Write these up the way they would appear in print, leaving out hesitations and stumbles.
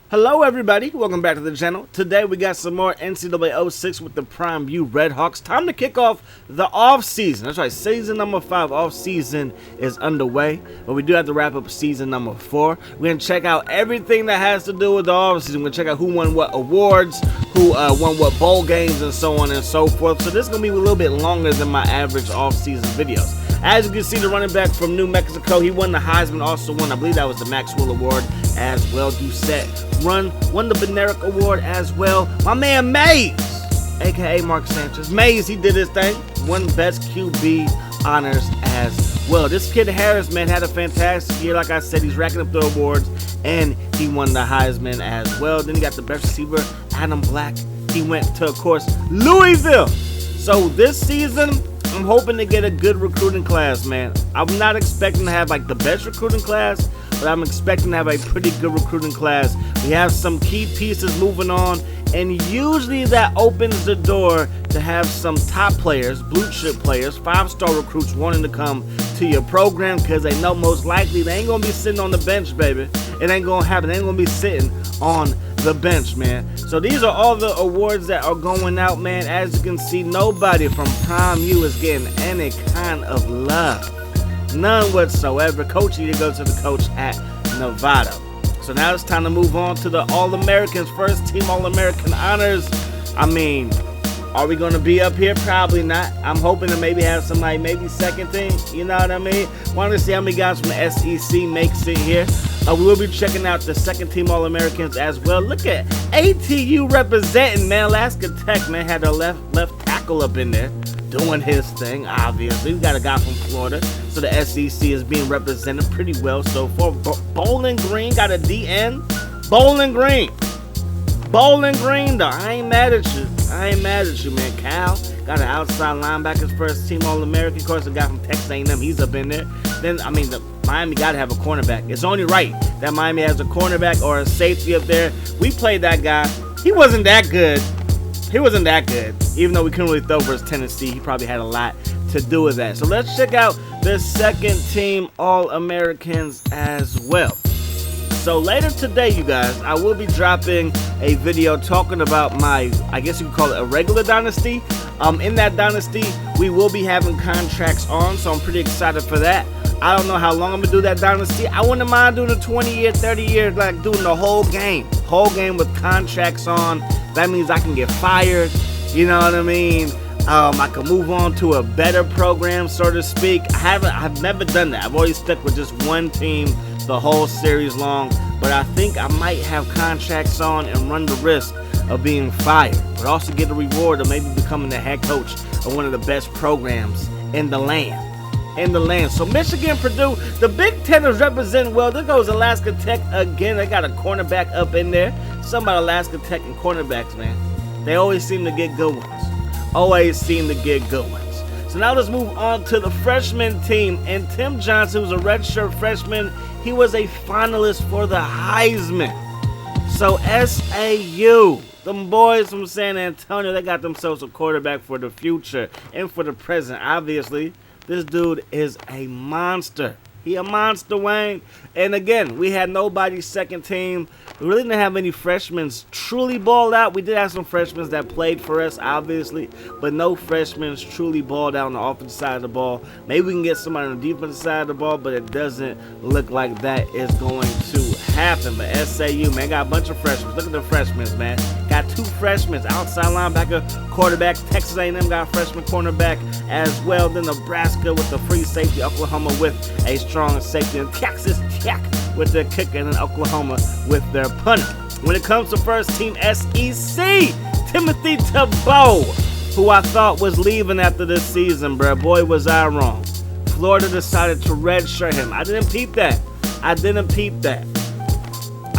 Hello everybody, welcome back to the channel. Today we got some more NCAA 06 with the Prime View Redhawks. Time to kick off the off season. That's right, season number 5 off season is underway, but we do have to wrap up season number 4. We're gonna check out everything that has to do with the off season. We're gonna check out who won what awards, who won what bowl games, and so on and so forth. So this is gonna be a little bit longer than my average off season videos. As you can see, the running back from New Mexico, he won the Heisman, also won, I believe that was the Maxwell Award as well. Doucette won the Benerick Award as well. My man Mays, aka Mark Sanchez. Mays, he did his thing, won Best QB honors as well. This kid Harris, man, had a fantastic year. Like I said, he's racking up the awards, and he won the Heisman as well. Then you got the best receiver, Adam Black. He went to, of course, Louisville. So this season, I'm hoping to get a good recruiting class, man. I'm not expecting to have like the best recruiting class, but I'm expecting to have a pretty good recruiting class. We have some key pieces moving on, and usually that opens the door to have some top players, blue chip players, 5-star recruits wanting to come to your program because they know most likely they ain't gonna be sitting on the bench, baby. It ain't gonna happen. They ain't gonna be sitting on the bench, man. So these are all the awards that are going out, man. As you can see, nobody from Prime U is getting any kind of love. None whatsoever. Coach need to go to the coach at Nevada. So now it's time to move on to the All-Americans, first team All-American honors. I mean, are we going to be up here? Probably not. I'm hoping to maybe have somebody, maybe second team. You know what I mean? Want to see how many guys from the SEC makes it here. We will be checking out the second team All-Americans as well. Look at ATU representing, man. Alaska Tech, man, had their left tackle up in there doing his thing, obviously. We got a guy from Florida, so the SEC is being represented pretty well so far. Bowling Green got a DN. Bowling Green, though. I ain't mad at you, man. Cal got an outside linebackers, first team All-American. Of course, the guy from Texas A&M, he's up in there. Then, I mean, Miami got to have a cornerback. It's only right that Miami has a cornerback or a safety up there. We played that guy. He wasn't that good. Even though we couldn't really throw versus Tennessee, he probably had a lot to do with that. So let's check out the second team All-Americans as well. So later today, you guys, I will be dropping a video talking about my, I guess you could call it a regular dynasty. In that dynasty, we will be having contracts on, so I'm pretty excited for that. I don't know how long I'm going to do that dynasty. I wouldn't mind doing a 20-year, 30-year, like doing the whole game with contracts on. That means I can get fired, you know what I mean? I can move on to a better program, so to speak. I've never done that. I've always stuck with just one team the whole series long, but I think I might have contracts on and run the risk of being fired, but also get a reward of maybe becoming the head coach of one of the best programs in the land. So Michigan, Purdue, the Big Ten is representing well. There goes Alaska Tech again. They got a cornerback up in there. Something about Alaska Tech and cornerbacks, man. They always seem to get good ones. So now let's move on to the freshman team. And Tim Johnson, who's a redshirt freshman, he was a finalist for the Heisman. So SAU, them boys from San Antonio, they got themselves a quarterback for the future and for the present, obviously. This dude is a monster. He a monster, Wayne. And again, we had nobody's second team. We really didn't have any freshmen truly balled out. We did have some freshmen that played for us, obviously, but no freshmen truly balled out on the offensive side of the ball. Maybe we can get somebody on the defensive side of the ball, but it doesn't look like that is going to happen. But SAU, man, got a bunch of freshmen. Look at the freshmen, man. Got 2 freshmen, outside linebacker, quarterback. Texas A&M got a freshman cornerback as well. Then Nebraska with the free safety. Oklahoma with a strong safety. And Texas Tech with their kicker. And then Oklahoma with their punter. When it comes to first team SEC, Timothy Tebow, who I thought was leaving after this season, bruh. Boy, was I wrong. Florida decided to redshirt him. I didn't peep that.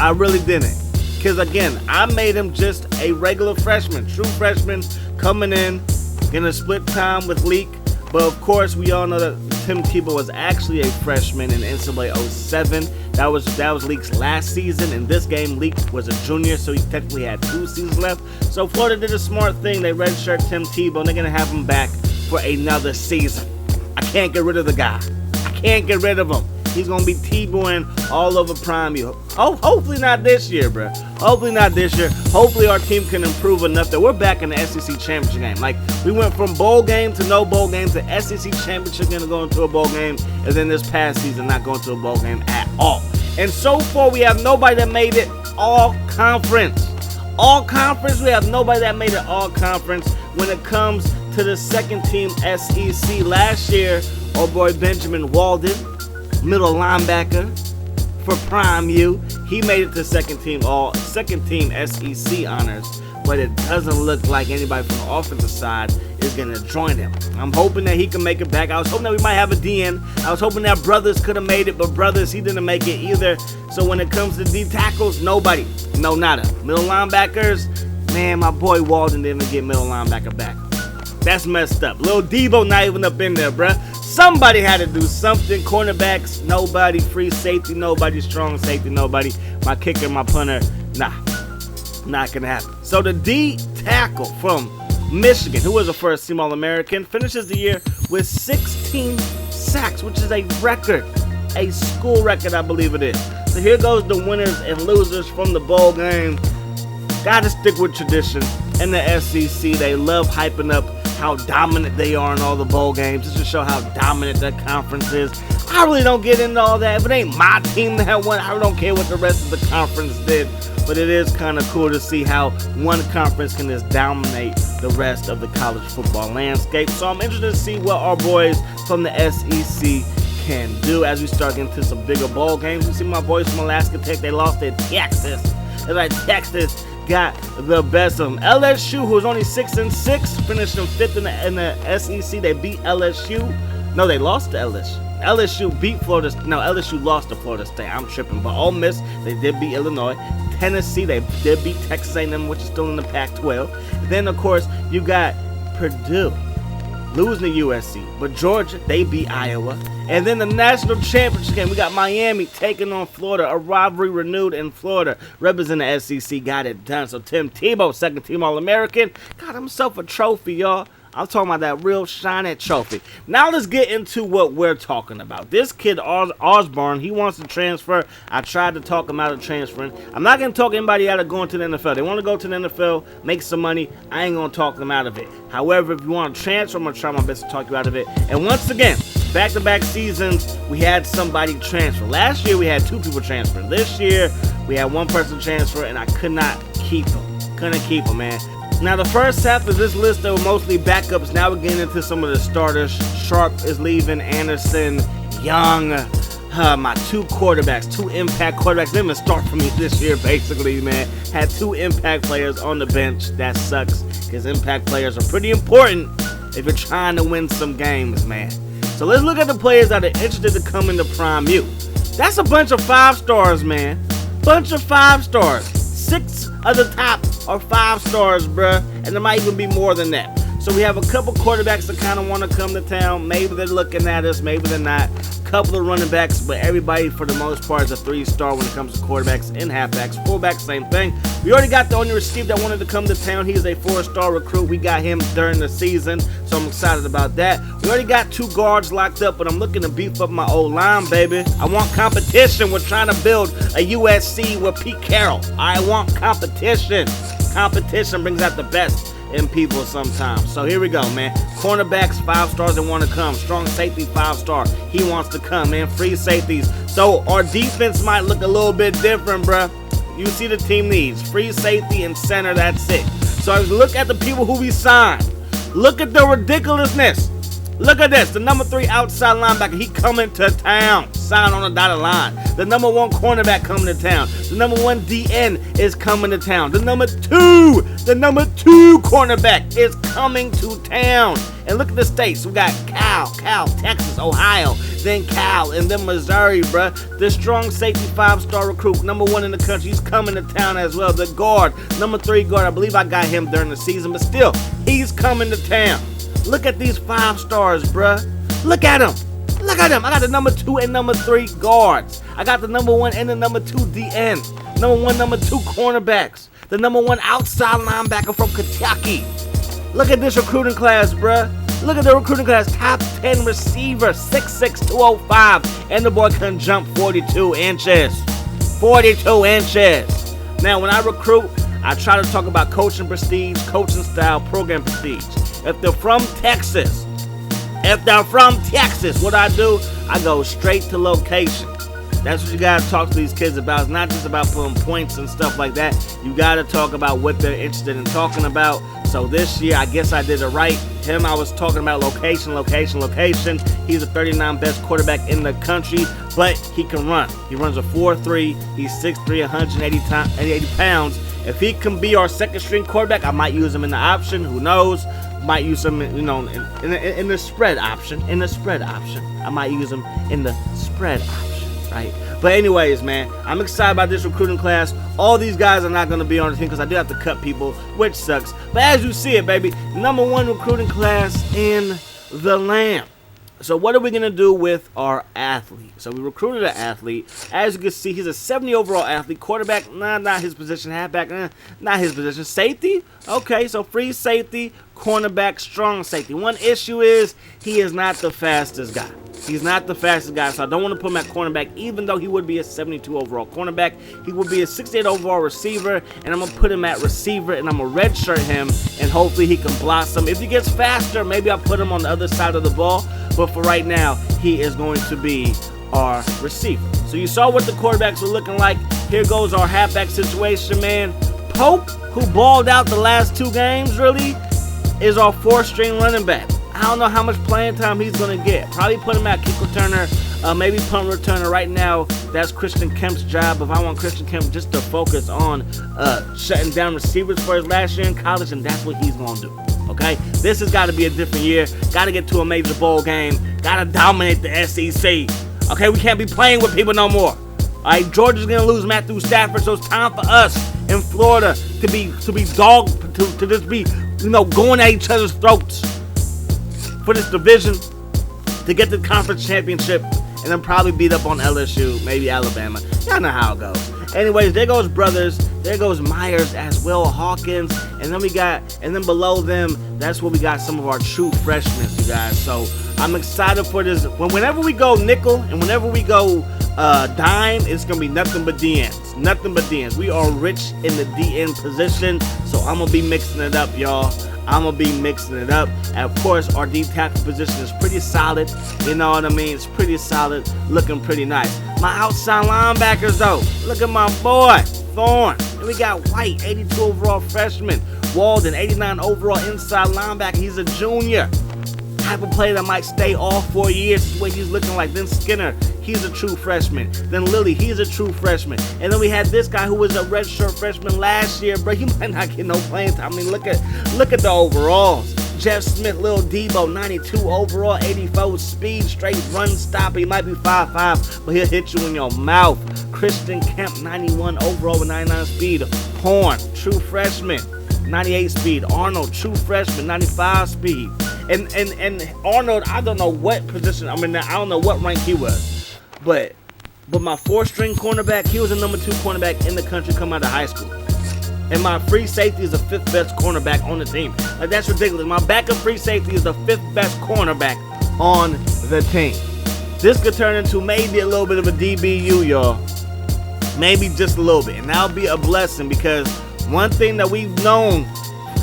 I really didn't. Because, again, I made him just a regular freshman, true freshman, coming in, gonna split time with Leak. But, of course, we all know that Tim Tebow was actually a freshman in NCAA 07. That was Leak's last season. In this game, Leak was a junior, so he technically had 2 seasons left. So Florida did a smart thing. They redshirt Tim Tebow, and they're going to have him back for another season. I can't get rid of the guy. I can't get rid of him. he's going to be T-boying all over Prime U. Hopefully not this year, bro. Hopefully not this year. Hopefully our team can improve enough that we're back in the SEC championship game. Like, we went from bowl game to no bowl game to SEC championship going to go into a bowl game, and then this past season not going to a bowl game at all. And so far, we have nobody that made it all conference. All conference, we have nobody that made it all conference when it comes to the second team SEC. Last year, our boy Benjamin Walden, middle linebacker for Prime U, he made it to second team SEC honors, but it doesn't look like anybody from the offensive side is going to join him. I'm hoping that he can make it back. I was hoping that we might have a DN. I was hoping that Brothers could have made it, but Brothers, he didn't make it either. So when it comes to D tackles, nobody. No, nada. Middle linebackers, man, my boy Walden didn't even get middle linebacker back. That's messed up. Lil Debo not even up in there, bruh. Somebody had to do something. Cornerbacks, nobody. Free safety, nobody. Strong safety, nobody. My kicker, my punter, nah. Not gonna happen. So the D tackle from Michigan, who was a first-team All-American, finishes the year with 16 sacks, which is a record. A school record, I believe it is. So here goes the winners and losers from the bowl game. Gotta stick with tradition. In the SEC, they love hyping up how dominant they are in all the bowl games, just to show how dominant that conference is. I really don't get into all that. If it ain't my team that won, I don't care what the rest of the conference did. But it is kind of cool to see how one conference can just dominate the rest of the college football landscape. So I'm interested to see what our boys from the SEC can do as we start getting to some bigger bowl games. You see my boys from Alaska Tech, they lost at Texas. It's like Texas got the best of them. LSU, who was only 6-6, finished them 5th in the SEC. They beat LSU. No, they lost to LSU. LSU beat Florida. No, LSU lost to Florida State. I'm tripping. But Ole Miss, they did beat Illinois. Tennessee, they did beat Texas A&M, which is still in the Pac-12. Then, of course, you got Purdue losing to USC. But Georgia, they beat Iowa. And then the national championship game, we got Miami taking on Florida. A rivalry renewed in Florida. Representing the SEC, got it done. So Tim Tebow, second team All-American, got himself a trophy, y'all. I'm talking about that real shiny trophy. Now let's get into what we're talking about. This kid, Osborne, he wants to transfer. I tried to talk him out of transferring. I'm not going to talk anybody out of going to the NFL. They want to go to the NFL, make some money. I ain't going to talk them out of it. However, if you want to transfer, I'm going to try my best to talk you out of it. And once again, back-to-back seasons, we had somebody transfer. Last year, we had 2 people transfer. This year, we had 1 person transfer, and I could not keep him. Couldn't keep him, man. Now, the first half of this list, they were mostly backups. Now we're getting into some of the starters. Sharp is leaving, Anderson, Young, my 2 quarterbacks, 2 impact quarterbacks. They didn't even start for me this year, basically, man. Had 2 impact players on the bench. That sucks, because impact players are pretty important if you're trying to win some games, man. So let's look at the players that are interested to come into Prime U. That's a bunch of 5 stars, man. Bunch of 5 stars. 6 of the top are 5 stars, bruh, and there might even be more than that. So we have a couple quarterbacks that kind of want to come to town. Maybe they're looking at us, maybe they're not. Couple of running backs, but everybody for the most part is a 3-star when it comes to quarterbacks and halfbacks. Fullbacks, same thing. We already got the only receiver that wanted to come to town. He is a 4-star recruit. We got him during the season, so I'm excited about that. We already got 2 guards locked up, but I'm looking to beef up my old line, baby. I want competition. We're trying to build a USC with Pete Carroll. I want competition. Competition brings out the best in people sometimes. So here we go, man. Cornerbacks, 5 stars that want to come. Strong safety, 5-star. He wants to come, man. Free safeties. So our defense might look a little bit different, bruh. You see the team needs. Free safety and center, that's it. So as we look at the people who we signed, look at the ridiculousness. Look at this. The number 3 outside linebacker, he coming to town. Signed on the dotted line. The number 1 cornerback coming to town. The number 1 DN is coming to town. The number 2 cornerback is coming to town. And look at the states. We got Cal, Texas, Ohio, then Cal, and then Missouri, bruh. The strong safety 5-star recruit, number 1 in the country, he's coming to town as well. The guard, number 3 guard, I believe I got him during the season, but still, he's coming to town. Look at these 5 stars, bruh. Look at them. Look at them. I got the number 2 and number 3 guards. I got the number 1 and the number 2 DN. Number 1, number 2 cornerbacks. The number 1 outside linebacker from Kentucky. Look at this recruiting class, bruh. Look at the recruiting class. Top 10 receiver, 6'6", 205. And the boy can jump 42 inches. 42 inches. Now, when I recruit, I try to talk about coaching prestige, coaching style, program prestige. If they're from Texas, what I do, I go straight to location. That's what you gotta talk to these kids about. It's not just about putting points and stuff like that. You gotta talk about what they're interested in talking about. So this year, I guess I did it right. Him, I was talking about location. He's the 39th best quarterback in the country, but he can run. He runs a 4.3. He's 6'3", 180 pounds. If he can be our second string quarterback, I might use him in the option. Who knows? Might use him, in the spread option. I might use him in the spread option, right? But anyways, man, I'm excited about this recruiting class. All these guys are not going to be on the team because I do have to cut people, which sucks. But as you see it, baby, #1 recruiting class in the land. So what are we going to do with our athlete? So we recruited an athlete. As you can see, he's a 70 overall athlete. Quarterback, not his position. Halfback, not his position. Safety, okay, so free safety. Cornerback, strong safety. One issue is he is not the fastest guy. He's not the fastest guy, so I don't want to put him at cornerback, even though he would be a 72 overall cornerback. He would be a 68 overall receiver, and I'm going to put him at receiver, and I'm going to redshirt him, and hopefully he can blossom. If he gets faster, maybe I'll put him on the other side of the ball, but for right now, he is going to be our receiver. So you saw what the quarterbacks were looking like. Here goes our halfback situation, man. Pope, who balled out the last 2 games, really, is our 4th-string running back. I don't know how much playing time he's going to get. Probably put him at kick returner, maybe punt returner. Right now, that's Christian Kemp's job. If I want Christian Kemp just to focus on shutting down receivers for his last year in college, and that's what he's going to do. Okay? This has got to be a different year. Got to get to a major bowl game. Got to dominate the SEC. Okay? We can't be playing with people no more. All right? Georgia's going to lose Matthew Stafford, so it's time for us in Florida to be just be, going at each other's throats for this division, to get the conference championship, and then probably beat up on LSU, maybe Alabama. Y'all know how it goes. Anyways, there goes Brothers, there goes Myers as well, Hawkins, and then below them, that's where we got some of our true freshmen, you guys. So I'm excited for this. Whenever we go nickel and whenever we go dime, it's gonna be nothing but DNs. Nothing but DNs. We are rich in the DN position, so I'm gonna be mixing it up, y'all. And of course, our D tackle position is pretty solid. You know what I mean? It's pretty solid, looking pretty nice. My outside linebackers, though, look at my boy, Thorne. And we got White, 82 overall freshman. Walden, 89 overall inside linebacker. He's a junior. Type of player that might stay all 4 years is what he's looking like. Then Skinner, he's a true freshman. Then Lilly, he's a true freshman. And then we had this guy who was a redshirt freshman last year, bro. He might not get no playing time. I mean, look at the overalls. Jeff Smith, Lil Debo, 92 overall, 84 speed, straight run stopper. He might be 5'5", but he'll hit you in your mouth. Christian Kemp, 91 overall with 99 speed. Horn, true freshman, 98 speed. Arnold, true freshman, 95 speed. And Arnold, I don't know what position. I don't know what rank he was, but my 4th-string cornerback, he was the #2 cornerback in the country coming out of high school. And my free safety is the 5th best cornerback on the team. Like, that's ridiculous. My backup free safety is the 5th best cornerback on the team. This could turn into maybe a little bit of a DBU, y'all. Maybe just a little bit, and that'll be a blessing, because one thing that we've known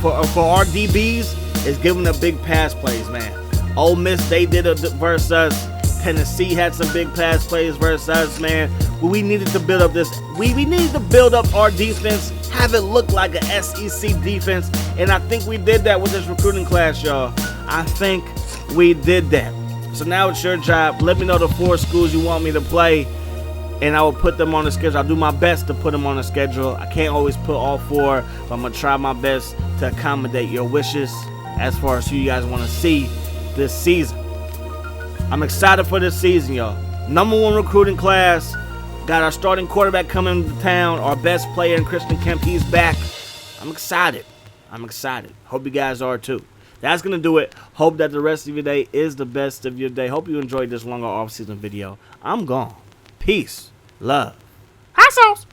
for our DBs is giving the big pass plays, man. Ole Miss, they did it versus us. Tennessee had some big pass plays versus us, man. We needed to build up this. We needed to build up our defense, have it look like an SEC defense, and I think we did that with this recruiting class, y'all. I think we did that. So now it's your job. Let me know the 4 schools you want me to play, and I will put them on the schedule. I'll do my best to put them on the schedule. I can't always put all 4, but I'm going to try my best to accommodate your wishes as far as who you guys want to see this season. I'm excited for this season, y'all. #1 recruiting class. Got our starting quarterback coming to town. Our best player in Christian Kemp, he's back. I'm excited. Hope you guys are too. That's going to do it. Hope that the rest of your day is the best of your day. Hope you enjoyed this longer off-season video. I'm gone. Peace. Love. Hot sauce.